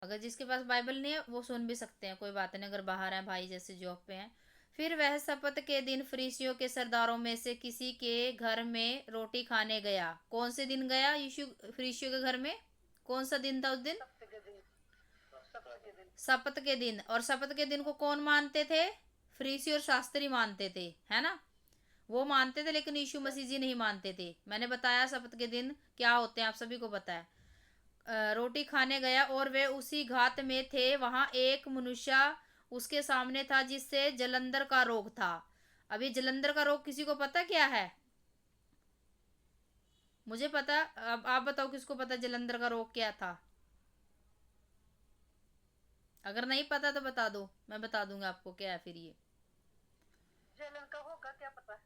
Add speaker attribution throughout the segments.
Speaker 1: अगर जिसके पास बाइबल नहीं है वो सुन भी सकते हैं, कोई बात नहीं, अगर बाहर हैं भाई जैसे जॉब पे हैं। फिर वह शपथ के दिन फरीसियों के सरदारों में से किसी के घर में रोटी खाने गया। कौन से दिन गया यीशु फरीसियों के घर में? कौन सा दिन था उस दिन? शपथ के दिन। और शपथ के दिन को कौन मानते थे? फरीसी और शास्त्री मानते थे, है ना। वो मानते थे, लेकिन यीशु मसीह जी नहीं मानते थे। मैंने बताया शपथ के दिन क्या होते हैं, आप सभी को पता है। रोटी खाने गया और वे उसी घात में थे। वहां एक मनुष्य उसके सामने था जिससे जलंधर का रोग था। अभी जलंधर का रोग किसी को पता क्या है? मुझे पता। अब आप बताओ किसको पता जलंधर का रोग क्या था? अगर नहीं पता तो बता दो, मैं बता दूंगा आपको क्या है फिर ये।
Speaker 2: जलन का होगा क्या पता।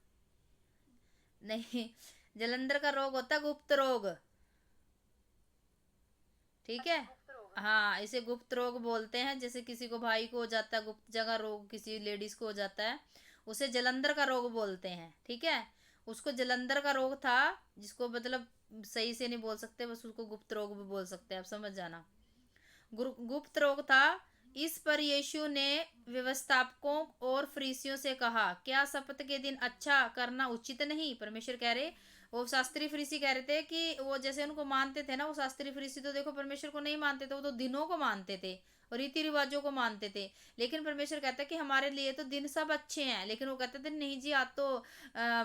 Speaker 1: नहीं, जलंधर का रोग होता है गुप्त रोग। ठीक है।
Speaker 2: अच्छा, गुप्त रोग।
Speaker 1: हाँ, इसे गुप्त रोग बोलते हैं। जैसे किसी को भाई को हो जाता है गुप्त जगह रोग, किसी लेडीज को हो जाता है, उसे जलंधर का रोग बोलते हैं। ठीक है। उसको जलंधर का रोग था, जिसको मतलब सही से नहीं बोल सकते, बस उसको गुप्त रोग भी बोल सकते हैं, आप समझ जाना। गुप्त रोग था। इस पर यीशु ने व्यवस्थापकों और फरीसियों से कहा, क्या शपथ के दिन अच्छा करना उचित नहीं? परमेश्वर कह रहे, वो शास्त्री फरीसी कह रहे थे कि वो जैसे उनको मानते थे ना, वो शास्त्री फरीसी तो देखो परमेश्वर को नहीं मानते थे, वो तो दिनों को मानते थे और रीति रिवाजों को मानते थे। लेकिन परमेश्वर कहता है कि हमारे लिए तो दिन सब अच्छे हैं, लेकिन वो कहते थे नहीं जी, आज तो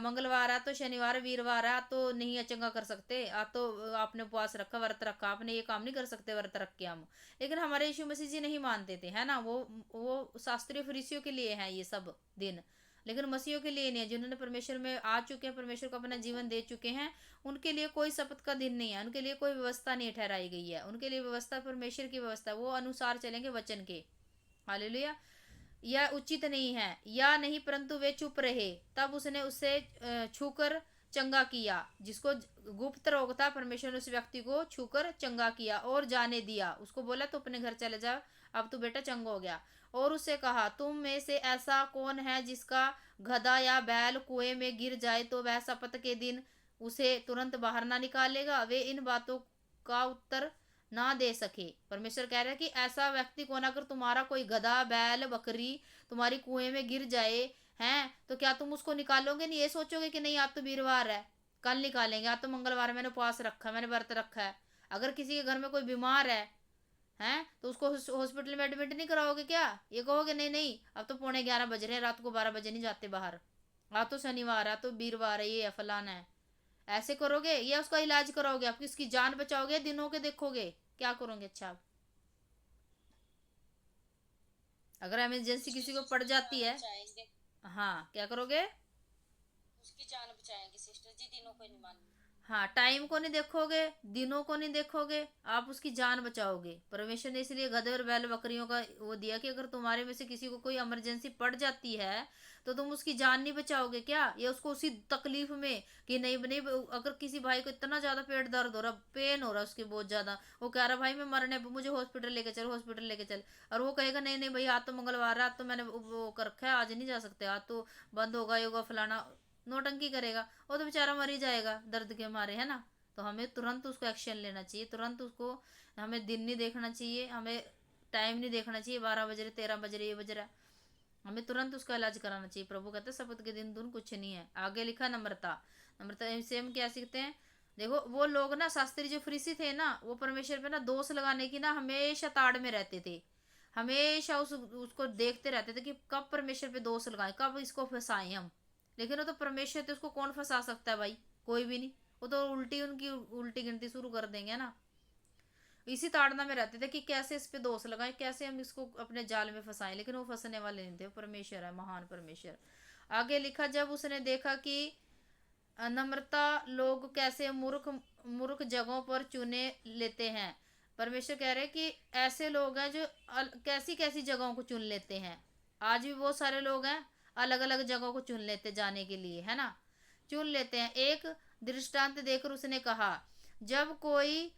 Speaker 1: मंगलवार है, तो शनिवार वीरवार है, आज तो नहीं अचंगा कर सकते, आज तो आपने उपवास रखा, व्रत रखा, आपने ये काम नहीं कर सकते व्रत रख के हम। लेकिन हमारे यीशु मसीह जी नहीं मानते थे, है ना। वो शास्त्रीय फरीसियों के लिए है ये सब दिन, लेकिन मसीहियों के लिए नहीं है। जिन्होंने परमेश्वर में आ चुके हैं, परमेश्वर को अपना जीवन दे चुके हैं, उनके लिए कोई शपथ का दिन नहीं है, उनके लिए कोई व्यवस्था नहीं ठहराई गई है। उनके लिए व्यवस्था परमेश्वर की व्यवस्था, वो अनुसार चलेंगे वचन के। हालेलुया। यह उचित नहीं है या नहीं, परंतु वे चुप रहे। तब उसने उससे छूकर चंगा किया। जिसको गुप्त रोग था, परमेश्वर ने उस व्यक्ति को छूकर चंगा किया और जाने दिया। उसको बोला तो अपने घर चले जा, अब तू बेटा चंगा हो गया। और उससे कहा, तुम में से ऐसा कौन है जिसका गधा या बैल कुएं में गिर जाए तो वह शपथ के दिन उसे तुरंत बाहर ना निकालेगा? वे इन बातों का उत्तर ना दे सके। परमेश्वर कह रहा है कि ऐसा व्यक्ति कौन, अगर तुम्हारा कोई गधा बैल बकरी तुम्हारी कुएं में गिर जाए, हैं, तो क्या तुम उसको निकालोगे? नहीं, ये सोचोगे कि नहीं आज तो वीरवार है, कल निकालेंगे, आज तो मंगलवार है, मैंने उपवास रखा है, मैंने व्रत रखा है। अगर किसी के घर में कोई बीमार है, हैं, तो उसको हॉस्पिटल में एडमिट नहीं कराओगे क्या? ये कहोगे नहीं नहीं, अब तो 11:15 बज रहे हैं, रात को 12 बजे नहीं जाते बाहर, आज तो शनिवार है, तो वीरवार है, ये है फलाना है। ऐसे करोगे या उसका इलाज कराओगे? आप किसकी जान बचाओगे, दिनों के देखोगे? क्या करोगे? अच्छा, आप अगर इमरजेंसी
Speaker 2: उसकी
Speaker 1: किसी को पड़ जाती
Speaker 2: जान
Speaker 1: है,
Speaker 2: बचाएंगे।
Speaker 1: हाँ, क्या करोगे?
Speaker 2: उसकी जान बचाएंगे सिस्टर जी, दिनों को नहीं मानेंगे।
Speaker 1: हाँ, टाइम को नहीं देखोगे, दिनों को नहीं देखोगे, आप उसकी जान बचाओगे। परमेश्वर ने इसलिए गधे और बैल बकरियों का वो दिया कि अगर तुम्हारे में से किसी को कोई इमरजेंसी पड़ जाती है तो तुम उसकी जान नहीं बचाओगे क्या? या उसको उसी तकलीफ में कि नहीं नहीं, अगर किसी भाई को इतना ज्यादा पेट दर्द हो रहा, पेन हो रहा है उसके बहुत ज्यादा, वो कह रहा भाई मैं मरने, मुझे हॉस्पिटल लेके चल, हॉस्पिटल लेके चल। और वो कहेगा नहीं नहीं भाई, आज तो मंगलवार है, आज तो मैंने वो कर रखा है, आज नहीं जा सकते, आज तो बंद होगा योगा फलाना, नोटंकी करेगा, वो तो बेचारा मर ही जाएगा दर्द के मारे, है ना। तो हमें तुरंत उसको एक्शन लेना चाहिए, तुरंत उसको, हमें दिन नहीं देखना चाहिए, हमें टाइम नहीं देखना चाहिए 12 बज रहे, 13 बज रहे, ये बज रहा, हमें तुरंत उसका इलाज कराना चाहिए। प्रभु कहते हैं शपथ के दिन धुन कुछ नहीं है। आगे लिखा नम्रता। नम्रता से हम क्या सीखते हैं? देखो वो लोग ना, शास्त्री जो फरीसी थे ना, वो परमेश्वर पे ना दोष लगाने की ना हमेशा ताड़ में रहते थे। हमेशा उसको देखते रहते थे कि कब परमेश्वर पे दोष लगाए, कब इसको फंसाए हम। लेकिन वो तो परमेश्वर थे, उसको कौन फंसा सकता है भाई? कोई भी नहीं। वो तो उल्टी उनकी उल्टी गिनती शुरू कर देंगे ना। इसी ताड़ना में रहते थे कि कैसे इस पे दोष लगाएं, कैसे हम इसको अपने जाल में फंसाएं। लेकिन वो फंसने वाले नहीं थे, परमेश्वर है, महान परमेश्वर। आगे लिखा, जब उसने देखा कि नम्रता लोग कैसे मूर्ख मूर्ख जगहों पर चुने लेते हैं। परमेश्वर कह रहे हैं कि ऐसे लोग हैं जो कैसी कैसी जगहों को चुन लेते हैं। आज भी बहुत सारे लोग हैं, अलग अलग जगहों को चुन लेते जाने के लिए, है ना, चुन लेते हैं। एक दृष्टांत देकर उसने कहा, जब कोई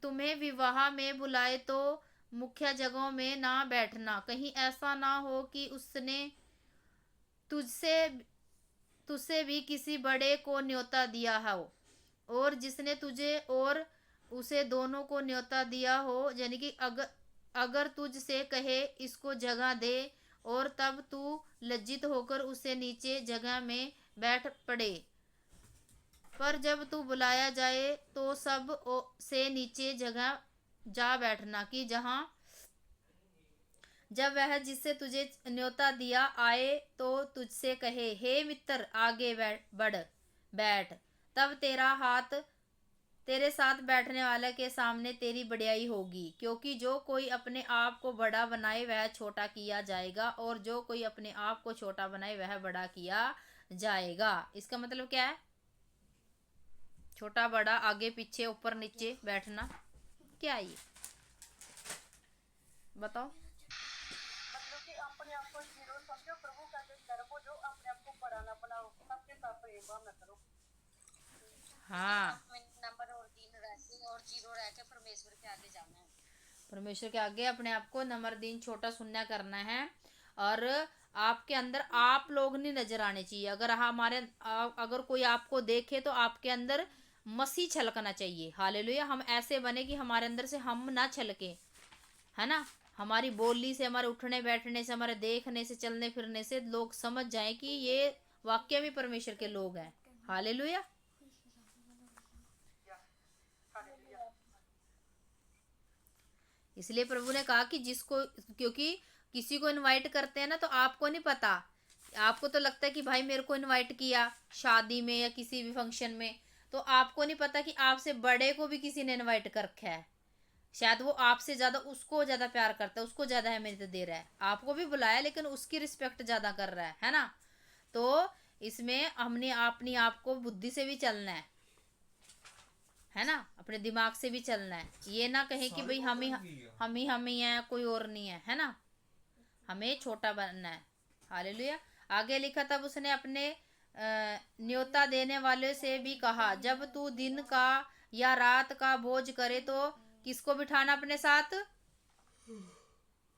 Speaker 1: तुम्हें विवाह में बुलाए तो मुख्य जगहों में ना बैठना, कहीं ऐसा ना हो कि उसने तुझसे तुझसे भी किसी बड़े को न्योता दिया हो, और जिसने तुझे और उसे दोनों को न्योता दिया हो, यानी कि अगर अगर तुझसे कहे इसको जगह दे, और तब तू लज्जित होकर उसे नीचे जगह में बैठ पड़े, पर जब तू बुलाया जाए तो सब से नीचे जगह जा बैठना, कि जहां जब वह जिससे तुझे न्योता दिया आए तो तुझसे कहे, हे मित्र आगे बढ़ बैठ, तब तेरा हाथ तेरे साथ बैठने वाले के सामने तेरी बढ़ाई होगी, क्योंकि जो कोई अपने आप को बड़ा बनाए वह छोटा किया जाएगा, और जो कोई अपने आप को छोटा बनाए वह बड़ा किया जाएगा। इसका मतलब क्या है? छोटा बड़ा, आगे पीछे, ऊपर नीचे बैठना, क्या है ये बताओ?
Speaker 2: मतलब कि अपने आप को हीरो समझो, प्रभु का जो डरबो, जो अपने आप को बड़ा ना बनाओ, सबके साथ प्रेम भाव न करो।
Speaker 1: हाँ,
Speaker 2: नंबर और 3 रह के और 0 रह के परमेश्वर के आगे जाना है।
Speaker 1: परमेश्वर के आगे अपने आप को नंबर 3 छोटा शून्य करना है, और आपके अंदर आप लोग नहीं नजर आने चाहिए। अगर अगर कोई आपको देखे तो आपके अंदर मसीह छलकना चाहिए। हालेलुया। हम ऐसे बने कि हमारे अंदर से हम ना छलके, है ना। हमारी बोली से, हमारे उठने बैठने से, हमारे देखने से, चलने फिरने से लोग समझ जाए कि ये वाकई में परमेश्वर के लोग हैं। हालेलुया। इसलिए प्रभु ने कहा कि जिसको, क्योंकि किसी को इनवाइट करते हैं ना, तो आपको नहीं पता, आपको तो लगता है कि भाई मेरे को इनवाइट किया शादी में या किसी भी फंक्शन में, तो आपको नहीं पता कि आपसे बड़े को भी किसी ने इनवाइट कर रखा है। शायद वो आपसे ज्यादा, उसको ज्यादा प्यार करता है, उसको ज्यादा अहमियत दे रहा है। आपको भी बुलाया लेकिन उसकी रिस्पेक्ट ज्यादा कर रहा है ना। तो इसमें हमने अपनी आप को बुद्धि से भी चलना है ना, अपने दिमाग से भी चलना है। ये ना कहे कि भाई हम ही हैं, कोई और नहीं है ना। हमें छोटा बनना है। हालेलुया। आगे लिखा, तब उसने अपने न्योता देने वाले से भी कहा, जब तू दिन का या रात का भोज करे तो किसको बिठाना अपने साथ?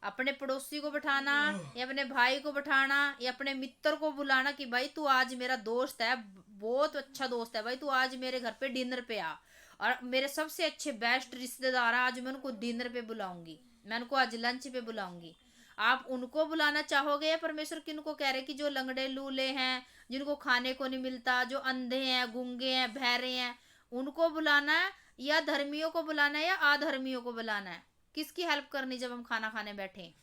Speaker 1: अपने पड़ोसी को बिठाना, या अपने भाई को बिठाना, या अपने मित्र को बुलाना कि भाई तू आज मेरा दोस्त है, बहुत अच्छा दोस्त है भाई, तू आज मेरे घर पे डिनर पे आ, और मेरे सबसे अच्छे बेस्ट रिश्तेदार हैं, आज मैं उनको डिनर पे बुलाऊंगी, मैं उनको आज लंच पे बुलाऊंगी। आप उनको बुलाना चाहोगे, या परमेश्वर किनको कह रहे कि जो लंगड़े लूले हैं, जिनको खाने को नहीं मिलता, जो अंधे हैं, गूंगे हैं, बहरे हैं, उनको बुलाना है, या धर्मियों को बुलाना है, या अधर्मियों को बुलाना है? किसकी हेल्प करनी जब हम खाना खाने बैठे?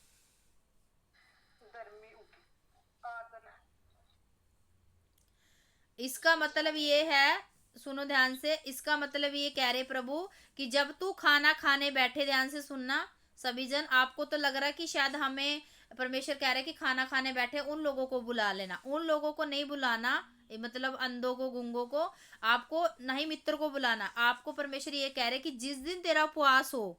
Speaker 1: इसका मतलब ये है, सुनो ध्यान से, इसका मतलब ये कह रहे प्रभु कि जब तू खाना खाने बैठे, ध्यान से सुनना सभी जन, आपको तो लग रहा है कि शायद हमें परमेश्वर कह रहे कि खाना खाने बैठे उन लोगों को बुला लेना, उन लोगों को नहीं बुलाना, मतलब अंधों को, गुंगों को, आपको नहीं मित्र को बुलाना। आपको परमेश्वर ये कह रहे कि जिस दिन तेरा उपवास हो,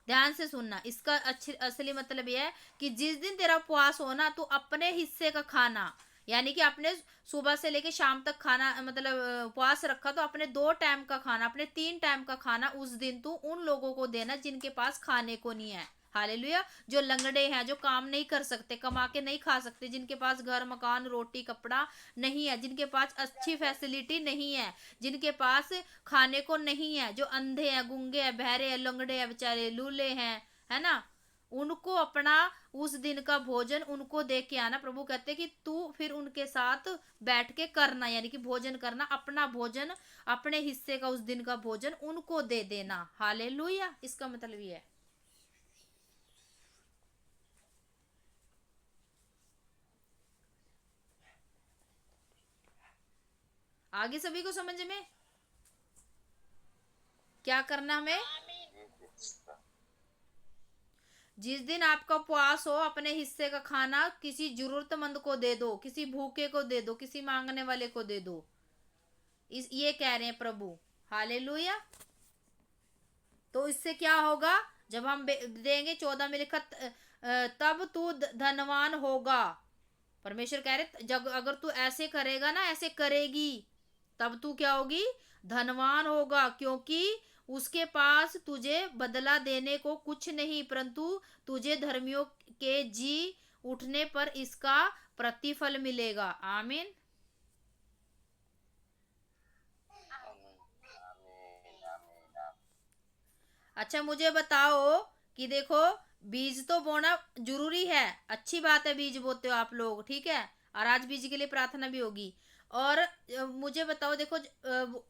Speaker 1: ध्यान से सुनना, इसका असली मतलब यह है कि जिस दिन तेरा उपवास हो ना, तो अपने हिस्से का खाना, यानी कि आपने सुबह से लेके शाम तक खाना, मतलब उपवास रखा, तो अपने 2 टाइम का खाना, अपने 3 टाइम का खाना उस दिन तू उन लोगों को देना जिनके पास खाने को नहीं है। हालेलुया। जो लंगड़े हैं, जो काम नहीं कर सकते, कमा के नहीं खा सकते, जिनके पास घर मकान रोटी कपड़ा नहीं है, जिनके पास अच्छी फैसिलिटी नहीं है, जिनके पास खाने को नहीं है, जो अंधे हैं, गूंगे हैं, बहरे हैं, लंगड़े हैं, बेचारे लूले हैं, है ना, उनको अपना उस दिन का भोजन उनको दे के आना। प्रभु कहते कि तू फिर उनके साथ बैठ के करना, यानी कि भोजन करना, अपना भोजन, अपने हिस्से का उस दिन का भोजन उनको दे देना। हालेलुया। इसका मतलब ये है। आगे सभी को समझ में क्या करना हमें? जिस दिन आपका उपवास हो, अपने हिस्से का खाना किसी जरूरतमंद को दे दो, किसी भूखे को दे दो, किसी मांगने वाले को दे दो। ये कह रहे हैं प्रभु। हालेलुया। तो इससे क्या होगा? जब हम देंगे, 14 में लिखा, तब तू धनवान होगा। परमेश्वर कह रहे जब अगर तू ऐसे करेगा ना, ऐसे करेगी, तब तू क्या होगी? धनवान होगा, क्योंकि उसके पास तुझे बदला देने को कुछ नहीं, परंतु तुझे धर्मियों के जी उठने पर इसका प्रतिफल मिलेगा। आमीन। अच्छा, मुझे बताओ कि देखो बीज तो बोना जरूरी है, अच्छी बात है, बीज बोते हो आप लोग, ठीक है। और आज बीज के लिए प्रार्थना भी होगी। और मुझे बताओ, देखो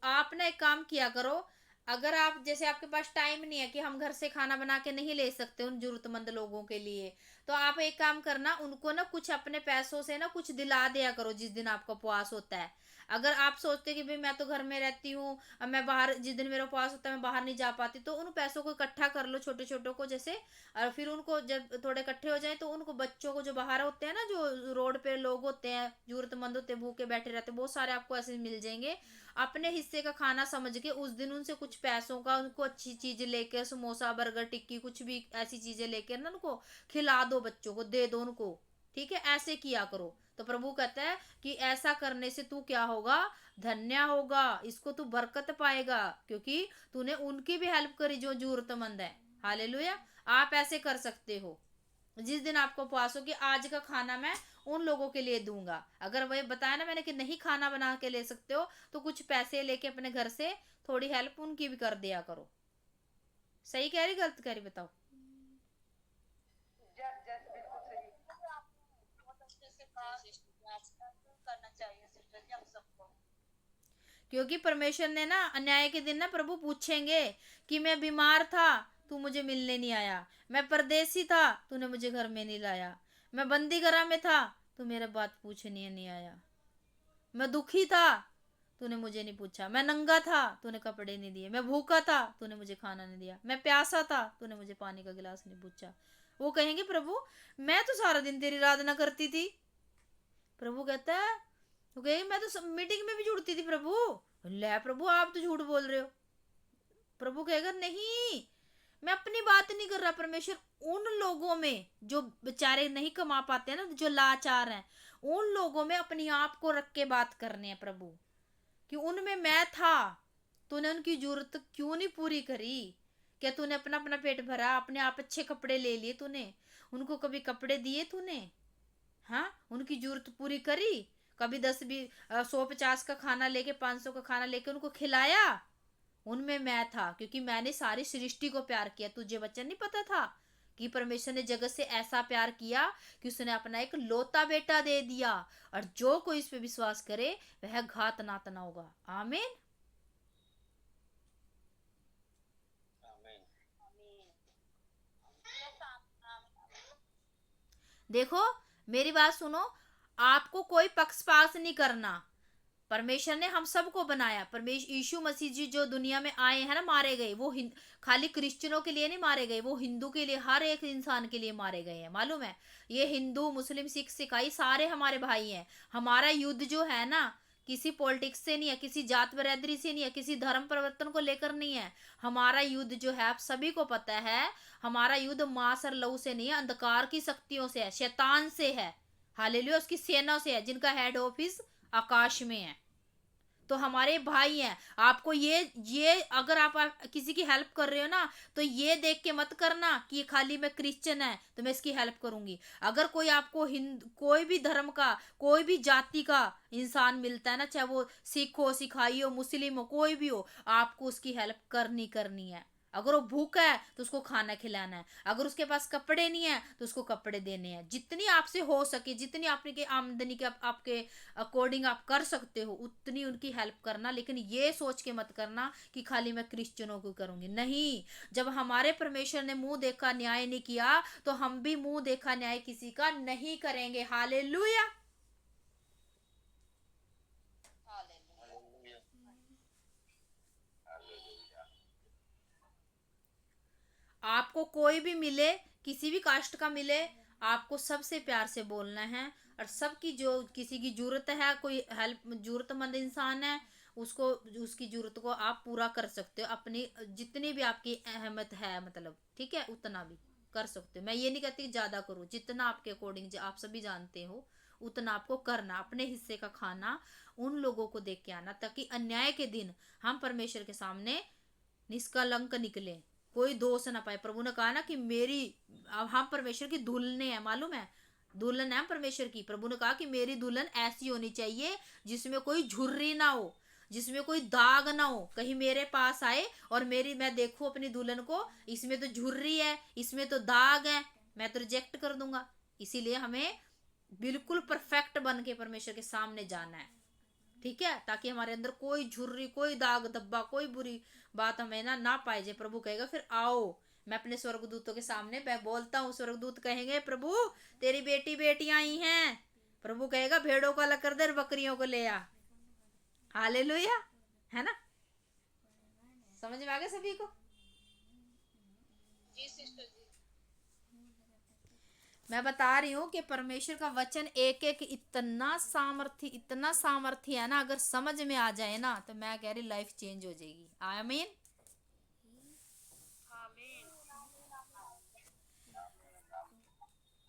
Speaker 1: आप ना एक काम किया करो। अगर आप जैसे आपके पास टाइम नहीं है कि हम घर से खाना बना के नहीं ले सकते उन जरूरतमंद लोगों के लिए, तो आप एक काम करना, उनको ना कुछ अपने पैसों से ना कुछ दिला दिया करो जिस दिन आपका उपवास होता है। अगर आप सोचते कि भाई मैं तो घर में रहती हूँ, अब मैं बाहर, जिस दिन मेरा उपवास होता है मैं बाहर नहीं जा पाती, तो उन पैसों को इकट्ठा कर लो, छोटे छोटों को जैसे। और फिर उनको जब थोड़े इकट्ठे हो जाए तो उनको बच्चों को, जो बाहर होते हैं ना, जो रोड पे लोग होते हैं जरूरतमंद होते हैं, भूखे बैठे रहते हैं, बहुत सारे आपको ऐसे मिल जाएंगे। अपने हिस्से का खाना समझ के उस दिन उनसे कुछ पैसों का, उनको अच्छी चीजें लेकर, समोसा बर्गर टिक्की कुछ भी ऐसी चीजें लेकर ना उनको खिला दो, बच्चों को दे दो उनको, ठीक है। ऐसे किया करो। तो प्रभु कहता है कि ऐसा करने से तू क्या होगा, धन्य होगा, इसको तू बरकत पाएगा, क्योंकि तूने उनकी भी हेल्प करी जो जरूरतमंद है। हालेलुया। आप ऐसे कर सकते हो। जिस दिन आपको उपवास हो कि आज का खाना मैं उन लोगों के लिए दूंगा, अगर वही बताया ना मैंने कि नहीं खाना बना के ले सकते हो, तो कुछ पैसे लेके अपने घर से थोड़ी हेल्प उनकी भी कर दिया करो। सही कह रही गलत कह रही बताओ।
Speaker 2: जैसे बिल्कुल सही। बहुत अच्छे से कहा, करना चाहिए सिस्टर जी हम सबको।
Speaker 1: क्योंकि परमेश्वर ने ना अन्याय के दिन ना प्रभु पूछेंगे कि मैं बीमार था, तू मुझे मिलने नहीं आया, मैं परदेसी था, तूने मुझे घर में नहीं लाया, मैं बंदी गृह में था, तू मेरे बात पूछने नहीं आया, मैं दुखी था, तूने मुझे नहीं पूछा, मैं नंगा था, तूने कपड़े नहीं दिए, मैं भूखा था, तूने मुझे खाना नहीं दिया, मैं प्यासा था, तूने मुझे पानी का गिलास नहीं पूछा। वो कहेंगे प्रभु मैं तो सारा दिन तेरी आराधना करती थी। प्रभु कहता है, वो कहेगी मैं तो मीटिंग में भी जुड़ती थी प्रभु। ले प्रभु आप तो झूठ बोल रहे हो। प्रभु कहेगा नहीं, मैं अपनी बात नहीं कर रहा, परमेश्वर उन लोगों में जो बेचारे नहीं कमा पाते हैं ना, जो लाचार हैं, उन लोगों में अपनी आप को रख के बात करने हैं प्रभु, कि उनमें मैं था, तूने उनकी जरूरत क्यों नहीं पूरी करी। क्या तूने अपना अपना पेट भरा, अपने आप अच्छे कपड़े ले लिए तूने, उनको कभी कपड़े दिए तूने? हाँ, उनकी जरूरत पूरी करी? कभी 100 50 का खाना लेके, 500 का खाना लेके उनको खिलाया? उनमें मैं था, क्योंकि मैंने सारी सृष्टि को प्यार किया। तुझे बच्चा नहीं पता था कि परमेश्वर ने जगत से ऐसा प्यार किया कि उसने अपना एक लौता बेटा दे दिया, और जो कोई इस पे विश्वास करे वह घात नात ना होगा। आमीन। देखो मेरी बात सुनो, आपको कोई पक्षपात नहीं करना। परमेश्वर ने हम सबको बनाया। परमेश्वर यीशु मसीह जी जो दुनिया में आए हैं ना, मारे गए, वो खाली क्रिश्चियनों के लिए नहीं मारे गए, वो हिंदू के लिए, हर एक इंसान के लिए मारे गए हैं, मालूम है। ये हिंदू मुस्लिम सिख ईसाई सारे हमारे भाई हैं। हमारा युद्ध जो है ना, किसी पॉलिटिक्स से नहीं है, किसी जात बरादरी से नहीं है, किसी धर्म परिवर्तन को लेकर नहीं है। हमारा युद्ध जो है आप सभी को पता है, हमारा युद्ध मांस और लहू से नहीं है, अंधकार की शक्तियों से है, शैतान से है। हालेलुया। उसकी सेना से है, जिनका हेड ऑफिस आकाश में है। तो हमारे भाई हैं। आपको ये अगर आप किसी की हेल्प कर रहे हो ना, तो ये देख के मत करना कि ये खाली मैं क्रिश्चियन है तो मैं इसकी हेल्प करूंगी। अगर कोई आपको कोई भी धर्म का, कोई भी जाति का इंसान मिलता है ना, चाहे वो सिख हो, सिखाई हो, मुस्लिम हो, कोई भी हो, आपको उसकी हेल्प करनी करनी है। अगर वो भूखा है तो उसको खाना खिलाना है, अगर उसके पास कपड़े नहीं है तो उसको कपड़े देने हैं। जितनी आपसे हो सके, जितनी आपकी आमदनी के आपके अकॉर्डिंग आप कर सकते हो, उतनी उनकी हेल्प करना। लेकिन ये सोच के मत करना कि खाली मैं क्रिश्चियनों को करूंगी। नहीं, जब हमारे परमेश्वर ने मुंह देखा न्याय नहीं किया, तो हम भी मुंह देखा न्याय किसी का नहीं करेंगे। हालेलुया। आपको कोई भी मिले, किसी भी कास्ट का मिले, आपको सबसे प्यार से बोलना है। और सबकी जो किसी की जरूरत है, कोई हेल्प जरूरतमंद इंसान है, उसको, उसकी जरूरत को आप पूरा कर सकते हो, अपनी जितनी भी आपकी अहमियत है, मतलब ठीक है, उतना भी कर सकते हो। मैं ये नहीं कहती ज्यादा करो, जितना आपके अकॉर्डिंग आप सभी जानते हो उतना आपको करना। अपने हिस्से का खाना उन लोगों को दे के आना, ताकि अन्याय के दिन हम परमेश्वर के सामने निष्कलंक निकले, कोई दोष ना पाए। प्रभु ने कहा ना कि मेरी, अब हम परमेश्वर की दुल्हने हैं, मालूम है, दुल्हन है परमेश्वर की। प्रभु ने कहा कि मेरी दुल्हन ऐसी होनी चाहिए जिसमें कोई झुर्री ना हो, जिसमें कोई दाग ना हो, कहीं मेरे पास आए और मेरी मैं देखूं अपनी दुल्हन को, इसमें तो झुर्री है, इसमें तो दाग है, मैं तो रिजेक्ट कर दूंगा। इसीलिए हमें बिल्कुल परफेक्ट बन के परमेश्वर के सामने जाना है, ठीक है, ताकि हमारे अंदर कोई झुर्री, कोई दाग धब्बा, कोई बुरी बात हमें ना पाए जाए। प्रभु कहेगा फिर आओ, मैं अपने स्वर्गदूतों के सामने मैं बोलता हूँ, स्वर्गदूत कहेंगे प्रभु तेरी बेटी बेटियां आई हैं, प्रभु कहेगा भेड़ों को अलग कर दे, बकरियों को ले आ। हालेलुया, है ना? समझ में आ गया सभी को?
Speaker 2: जी सिस्टर जी।
Speaker 1: मैं बता रही हूँ कि परमेश्वर का वचन एक एक इतना सामर्थ्य है ना, अगर समझ में आ जाए ना तो मैं कह रही लाइफ चेंज हो जाएगी। आमीन।
Speaker 2: आमीन।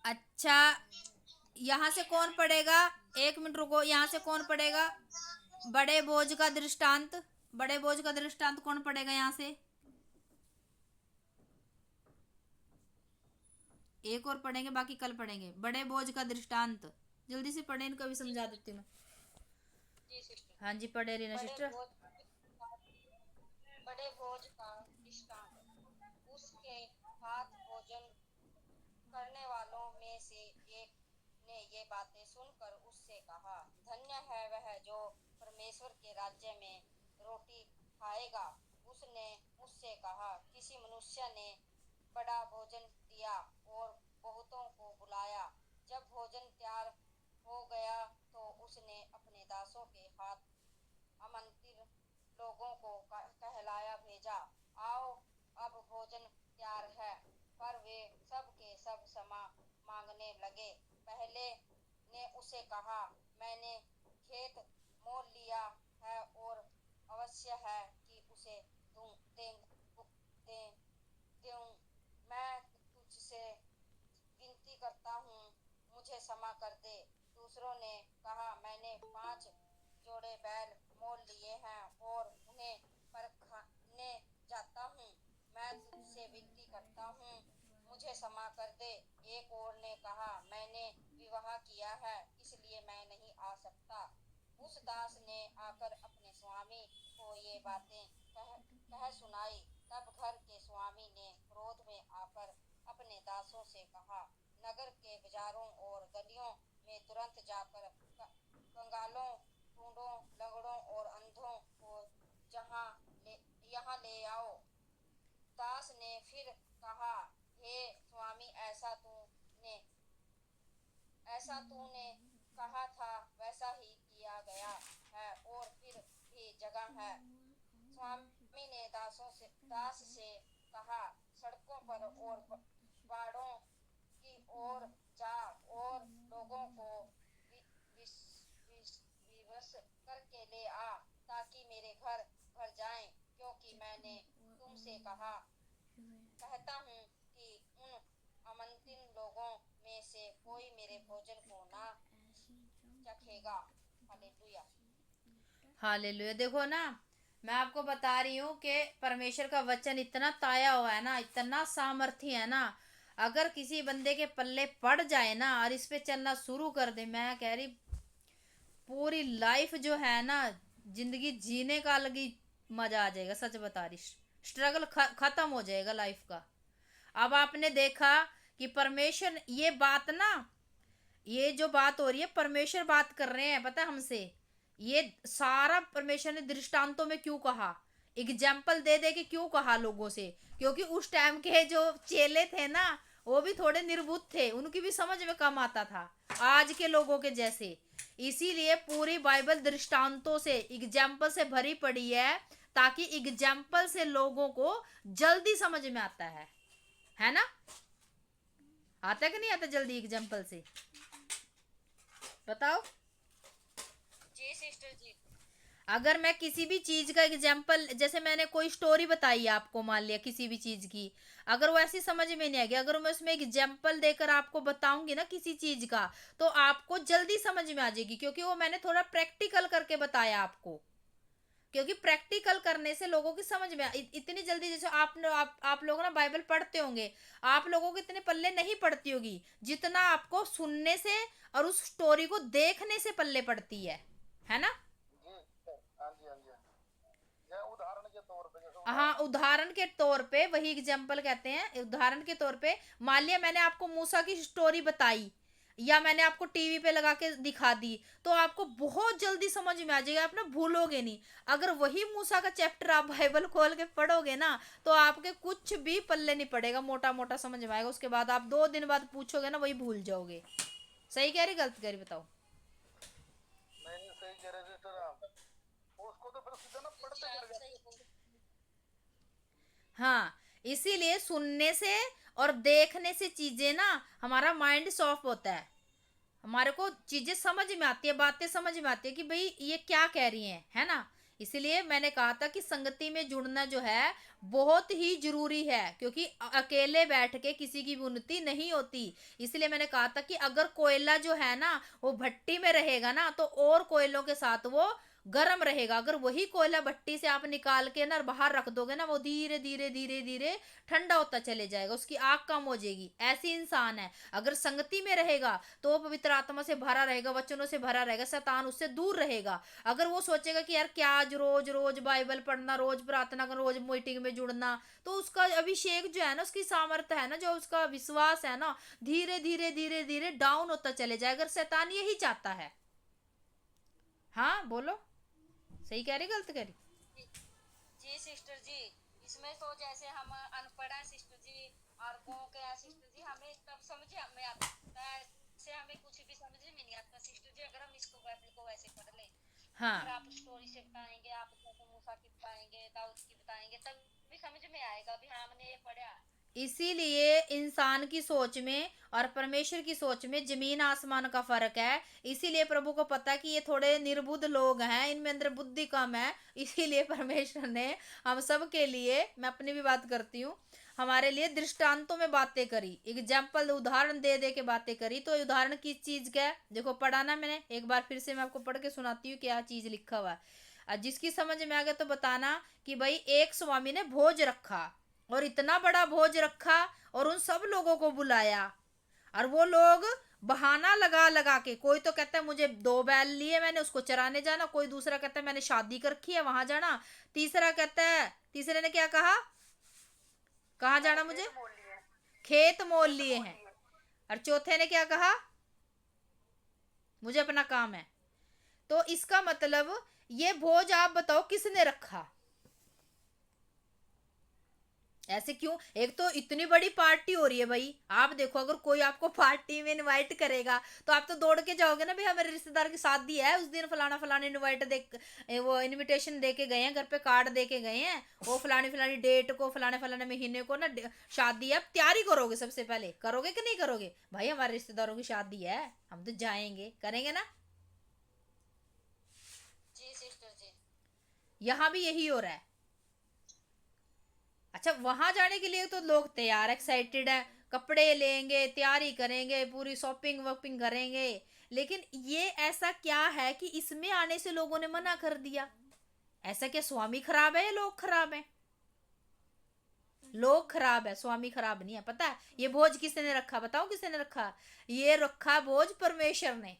Speaker 1: अच्छा, यहाँ से कौन पढ़ेगा? एक मिनट रुको, यहाँ से कौन पढ़ेगा? बड़े बोझ का दृष्टांत, बड़े बोझ का दृष्टांत कौन पढ़ेगा यहाँ से? एक और पढ़ेंगे, बाकी कल पढ़ेंगे। बड़े बोझ का दृष्टांत जल्दी से पढ़े, इनको भी समझा देती हूँ मैं।
Speaker 2: जी सिस्टर।
Speaker 1: हाँ जी, पढ़े रीना सिस्टर।
Speaker 2: बड़े बोझ का दृष्टांत। उसके हाथ भोजन करने वालों में से एक ने ये बातें सुनकर उससे कहा, धन्य है वह जो परमेश्वर के राज्य में रोटी खाएगा। उसने उससे कहा, किसी मनुष्य ने बड़ा भोजन दिया और बहुतों को बुलाया। जब भोजन तैयार हो गया तो उसने अपने दासों के हाथ आमंत्रित लोगों को कहलाया भेजा, आओ अब भोजन तैयार है। पर वे सब के सब क्षमा मांगने लगे। पहले ने उसे कहा, मैंने खेत मोल लिया है और अवश्य है कि उसे दूं। मैं तुझसे विनती करता हूँ, मुझे क्षमा कर दे। दूसरों ने कहा, मैंने 5 जोड़े बैल मोल लिए हैं और उन्हें परखने जाता हूँ। मैं तुझसे विनती करता हूँ, मुझे क्षमा कर दे। एक और ने कहा, मैंने विवाह किया है, इसलिए मैं नहीं आ सकता। उस दास ने आकर अपने स्वामी को ये बातें कह सुनाई। तब घर के स्वामी ने क्रोध में आकर अपने दासों से कहा, नगर के बाजारों और गलियों में तुरंत जाकर कंगालों, बूढ़ों, लंगड़ों और अंधों को यहाँ ले आओ। दास ने फिर कहा, हे स्वामी, ऐसा तूने कहा था वैसा ही किया गया है और फिर भी जगह है। स्वामी ने दास से कहा, सड़कों पर और बाड़ों की ओर जा और लोगों को विवश करके ले आ, ताकि मेरे घर भर जाएं, क्योंकि मैंने तुमसे कहता हूँ कि उन आमंत्रित लोगों में से कोई मेरे भोजन को ना चखेगा। हालेलुया।
Speaker 1: हालेलुया। देखो ना, मैं आपको बता रही हूँ कि परमेश्वर का वचन इतना ताया हुआ है ना, इतना सामर्थ्य है ना, अगर किसी बंदे के पल्ले पड़ जाए ना और इस पे चलना शुरू कर दे, मैं कह रही पूरी लाइफ जो है ना, जिंदगी जीने का अलग ही मजा आ जाएगा। सच बता रही, स्ट्रगल खत्म हो जाएगा लाइफ का। अब आपने देखा कि परमेश्वर ये बात ना, ये जो बात हो रही है, परमेश्वर बात कर रहे हैं, पता है हमसे। ये सारा परमेश्वर ने दृष्टांतों में क्यों कहा, एग्जाम्पल दे दे के क्यों कहा लोगों से? क्योंकि उस टाइम के जो चेले थे ना, वो भी थोड़े निर्बुद्ध थे, उनकी भी समझ में कम आता था आज के लोगों के जैसे। इसीलिए पूरी बाइबल दृष्टांतों से, एग्जाम्पल से भरी पड़ी है, ताकि एग्जाम्पल से लोगों को जल्दी समझ में आता है ना? आता कि नहीं आता जल्दी एग्जाम्पल से? बताओ।
Speaker 2: जी सिस्टर जी।
Speaker 1: अगर मैं किसी भी चीज का एग्जाम्पल, जैसे मैंने कोई स्टोरी बताई आपको, मान लिया किसी भी चीज की, अगर वो ऐसी समझ में नहीं आएगी, अगर मैं उसमें एग्जाम्पल देकर आपको बताऊंगी ना किसी चीज का, तो आपको जल्दी समझ में आ जाएगी, क्योंकि वो मैंने थोड़ा प्रैक्टिकल करके बताया आपको। क्योंकि प्रैक्टिकल करने से लोगों की समझ में इतनी जल्दी, जैसे आप लोग ना बाइबल पढ़ते होंगे, आप लोगों को इतने पल्ले नहीं पड़ती होगी जितना आपको सुनने से और उस स्टोरी को देखने से पल्ले पड़ती है ना?
Speaker 2: हाँ जी, हाँ जी।
Speaker 1: हाँ, उदाहरण के तौर पे वही एग्जाम्पल कहते हैं, उदाहरण के तौर पे मान लिया मैंने आपको मूसा की स्टोरी बताई या मैंने आपको टीवी पे लगा के दिखा दी, तो आपको बहुत जल्दी समझ में आ जाएगा, आप ना भूलोगे नहीं। अगर वही मूसा का चैप्टर आप बाइबल खोल के पढ़ोगे ना, तो आपके कुछ भी पल्ले नहीं पड़ेगा, मोटा मोटा समझ में आएगा, उसके बाद आप 2 दिन बाद पूछोगे ना, वही भूल जाओगे। सही कह रही गलत कह रही बताओ।
Speaker 3: नहीं सही कह रहे सिस्टर आप, उसको तो फिर सीधा ना पढ़ते
Speaker 2: जी
Speaker 3: चले
Speaker 2: आप
Speaker 3: जाते
Speaker 2: सही
Speaker 3: हैं।
Speaker 2: बोल।
Speaker 1: हाँ, इसीलिए सुनने से और देखने से चीजें ना हमारा माइंड सॉफ्ट होता है, हमारे को चीजें समझ में आती है, बातें समझ में आती है कि भाई ये क्या कह रही हैं, है ना। इसीलिए मैंने कहा था कि संगति में जुड़ना जो है बहुत ही जरूरी है, क्योंकि अकेले बैठ के किसी की भी उन्नति नहीं होती। इसलिए मैंने कहा था कि अगर कोयला जो है ना वो भट्टी में रहेगा ना, तो और कोयलों के साथ वो गर्म रहेगा। अगर वही कोयला भट्टी से आप निकाल के ना बाहर रख दोगे ना, वो धीरे धीरे धीरे धीरे ठंडा होता चले जाएगा, उसकी आग कम हो जाएगी। ऐसी इंसान है, अगर संगति में रहेगा तो वो पवित्र आत्मा से भरा रहेगा, वचनों से भरा रहेगा, शैतान उससे दूर रहेगा। अगर वो सोचेगा कि यार क्या आज रोज रोज बाइबल पढ़ना, रोज प्रार्थना करना, रोज मीटिंग में जुड़ना, तो उसका अभिषेक जो है ना, उसकी सामर्थ्य है ना, जो उसका विश्वास है ना, धीरे धीरे धीरे धीरे डाउन होता चले जाएगा। अगर शैतान यही चाहता है। हाँ बोलो, सही कह रही गलत कह रही।
Speaker 2: जी जी सिस्टर जी, इसमें तो जैसे हम अनपढ़ हैं सिस्टर जी, और गाँव के हैं सिस्टर जी, हमें तब समझ में आता है, से हमें कुछ भी समझ में नहीं आता सिस्टर जी, अगर हम इसको बाइबल को वैसे पढ़ लें। अगर
Speaker 1: हाँ,
Speaker 2: आप स्टोरी से बताएंगे, आप जैसे मूसा की बताएंगे, दाऊद की बताएंगे, तब भी समझ में आएगा भी हाँ हमने ये पढ़ा।
Speaker 1: इसीलिए इंसान की सोच में और परमेश्वर की सोच में जमीन आसमान का फर्क है। इसीलिए प्रभु को पता है कि ये थोड़े निर्बुद्ध लोग हैं, इनमें अंदर बुद्धि कम है। इसीलिए परमेश्वर ने हम सब के लिए, मैं अपनी भी बात करती हूँ, हमारे लिए दृष्टांतों में बातें करी, एग्जाम्पल उदाहरण दे दे के बातें करी। तो उदाहरण किस चीज का है देखो, पढ़ा ना मैंने, एक बार फिर से मैं आपको पढ़ के सुनाती हूँ क्या चीज लिखा हुआ है। जिसकी समझ में आ गया तो बताना कि भाई एक स्वामी ने भोज रखा, और इतना बड़ा भोज रखा और उन सब लोगों को बुलाया, और वो लोग बहाना लगा लगा के, कोई तो कहता है मुझे 2 बैल लिए मैंने उसको चराने जाना, कोई दूसरा कहता है मैंने शादी कर रखी है वहां जाना, तीसरा कहता है, तीसरे ने क्या कहा, कहाँ जाना मुझे,
Speaker 3: खेत मोल लिए,
Speaker 1: खेत मोल
Speaker 3: खेत
Speaker 1: लिए
Speaker 3: मोल
Speaker 1: हैं,
Speaker 3: लिए।
Speaker 1: और चौथे ने क्या कहा, मुझे अपना काम है। तो इसका मतलब ये भोज आप बताओ किसने रखा, ऐसे क्यों। एक तो इतनी बड़ी पार्टी हो रही है भाई, आप देखो अगर कोई आपको पार्टी में इनवाइट करेगा तो आप तो दौड़ के जाओगे ना, भाई हमारे रिश्तेदार की शादी है, उस दिन फलाना फलाना इनवाइट दे, वो इनविटेशन दे के गए हैं, घर पे कार्ड दे के गए हैं, वो फलानी फलानी डेट को, फलाने फलाने महीने को ना शादी है। आप तैयारी करोगे, सबसे पहले करोगे कि नहीं करोगे, भाई हमारे रिश्तेदारों की शादी है, हम तो जाएंगे, करेंगे ना।
Speaker 2: जी सिस्टर जी।
Speaker 1: यहाँ भी यही हो रहा है। अच्छा, वहां जाने के लिए तो लोग तैयार एक्साइटेड है, कपड़े लेंगे, तैयारी करेंगे, पूरी शॉपिंग वॉपिंग करेंगे, लेकिन ये ऐसा क्या है कि इसमें आने से लोगों ने मना कर दिया। ऐसा क्या स्वामी खराब है या लोग खराब है, लोग खराब है, स्वामी खराब नहीं है। पता है ये भोज किसने रखा, बताओ किसने रखा, ये रखा भोज परमेश्वर ने।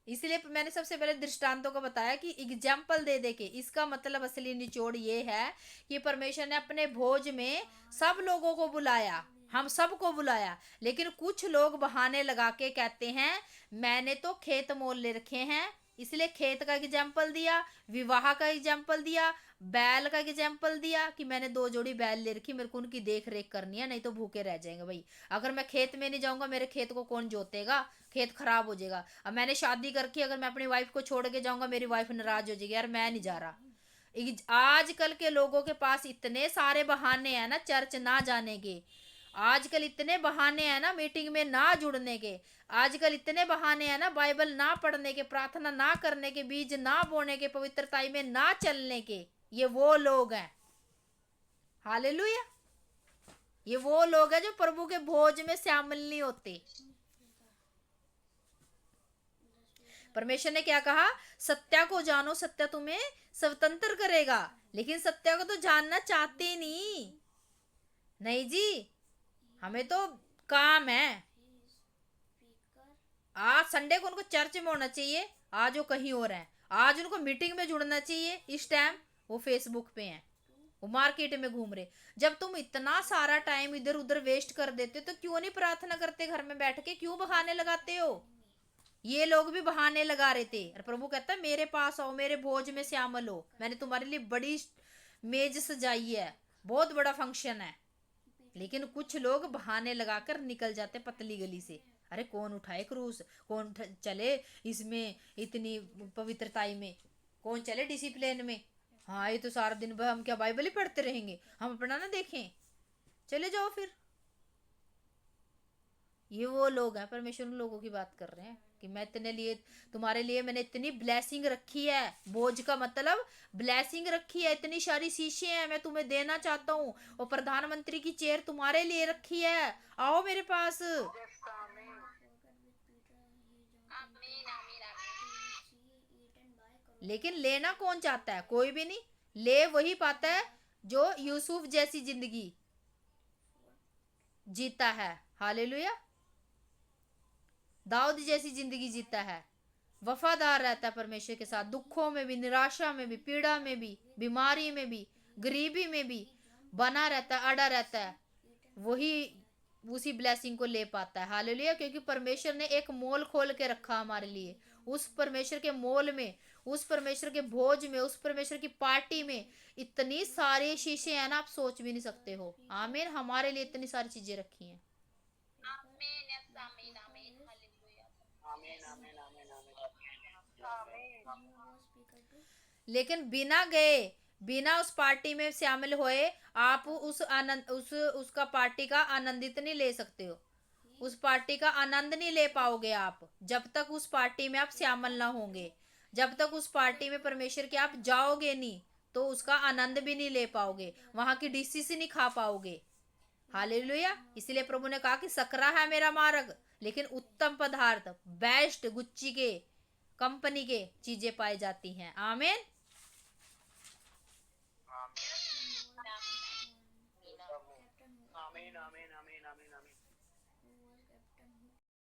Speaker 1: इसलिए मैंने सबसे पहले दृष्टांतों को बताया कि एग्जाम्पल दे दे के, इसका मतलब असली निचोड़ ये है कि परमेश्वर ने अपने भोज में सब लोगों को बुलाया, हम सबको बुलाया, लेकिन कुछ लोग बहाने लगा के कहते हैं मैंने तो खेत मोल ले रखे हैं, इसलिए खेत का एग्जाम्पल दिया, विवाह का एग्जाम्पल दिया, बैल का एग्जाम्पल दिया कि मैंने 2 जोड़ी बैल ले रखी, मेरे को उनकी देख रेख करनी है, नहीं तो भूखे रह जाएंगे भाई। अगर मैं खेत में नहीं जाऊंगा मेरे खेत को कौन जोतेगा, खेत खराब हो जाएगा। अब मैंने शादी करके अगर मैं अपनी वाइफ को छोड़ के जाऊंगा, मेरी वाइफ नाराज हो जाएगी, यार मैं नहीं जा रहा। आजकल के लोगों के पास इतने सारे बहाने हैं ना चर्च ना जाने के, आजकल इतने बहाने हैं ना मीटिंग में ना जुड़ने के, आजकल इतने बहाने हैं ना बाइबल ना पढ़ने के, प्रार्थना ना करने के, बीज ना बोने के, पवित्रताई में ना चलने के। ये वो लोग हैं, हालेलुया, ये वो लोग हैं जो प्रभु के भोज में शामिल नहीं होते। परमेश्वर ने क्या कहा, सत्या को जानो, सत्य तुम्हें स्वतंत्र करेगा, लेकिन सत्य को तो जानना चाहते नहीं। नहीं जी, हमें तो काम है। आज संडे को उनको चर्च में होना चाहिए, आज वो कहीं और है, आज उनको मीटिंग में जुड़ना चाहिए, इस टाइम वो फेसबुक पे हैं। वो मार्केट में घूम रहे। जब तुम इतना सारा टाइम इधर उधर वेस्ट कर देते हो तो क्यों नहीं प्रार्थना करते घर में बैठ के, क्यों बहाने लगाते हो? ये लोग भी बहाने लगा रहे थे और प्रभु कहता है मेरे पास आओ, मेरे भोज में शामिल हो, मैंने तुम्हारे लिए बड़ी मेज सजाई है, बहुत बड़ा फंक्शन है। लेकिन कुछ लोग बहाने लगाकर निकल जाते पतली गली से। अरे कौन उठाए क्रूस, कौन चले इसमें इतनी पवित्रताई में, कौन चले डिसिप्लिन में। हाँ ये तो सारा दिन हम क्या बाइबल ही पढ़ते रहेंगे, हम अपना ना देखें, चले जाओ फिर। ये वो लोग हैं, परमेश्वर उन लोगों की बात कर रहे हैं कि मैं इतने लिए, तुम्हारे लिए मैंने इतनी ब्लेसिंग रखी है। भोज का मतलब ब्लेसिंग रखी है, इतनी सारी शीशे हैं मैं तुम्हें देना चाहता हूँ, और प्रधानमंत्री की चेयर तुम्हारे लिए रखी है, आओ मेरे पास। लेकिन लेना कौन चाहता है? कोई भी नहीं। ले वही पाता है जो यूसुफ जैसी जिंदगी जीता है, हालेलुया, दाऊद जैसी जिंदगी जीता है, वफादार रहता है परमेश्वर के साथ, दुखों में भी, निराशा में भी, पीड़ा में भी, बीमारी में भी, गरीबी में भी बना रहता है, अड़ा रहता है। वही उसी ब्लेसिंग को ले पाता है, हालेलुया। क्योंकि परमेश्वर ने एक मोल खोल के रखा हमारे लिए। उस परमेश्वर के मोल में, उस परमेश्वर के भोज में, उस परमेश्वर की पार्टी में इतनी सारी शीशे हैं ना, आप सोच भी नहीं सकते हो। आमीन। हमारे लिए इतनी सारी चीजें रखी हैं। लेकिन बिना गए, बिना उस पार्टी में शामिल होए आप उस आनंद, उसका पार्टी का आनंदित नहीं ले सकते हो। उस पार्टी का आनंद नहीं ले पाओगे आप जब तक उस पार्टी में आप शामिल ना होंगे। जब तक उस पार्टी में परमेश्वर के आप जाओगे नहीं तो उसका आनंद भी नहीं ले पाओगे, वहां की डिशेस नहीं खा पाओगे, हालेलुया। इसलिए प्रभु ने कहा कि सकरा है मेरा मार्ग, लेकिन उत्तम पदार्थ, बेस्ट गुच्ची के कंपनी के चीजें पाई जाती हैं। आमीन।
Speaker 3: आमीन आमीन आमीन आमीन आमीन।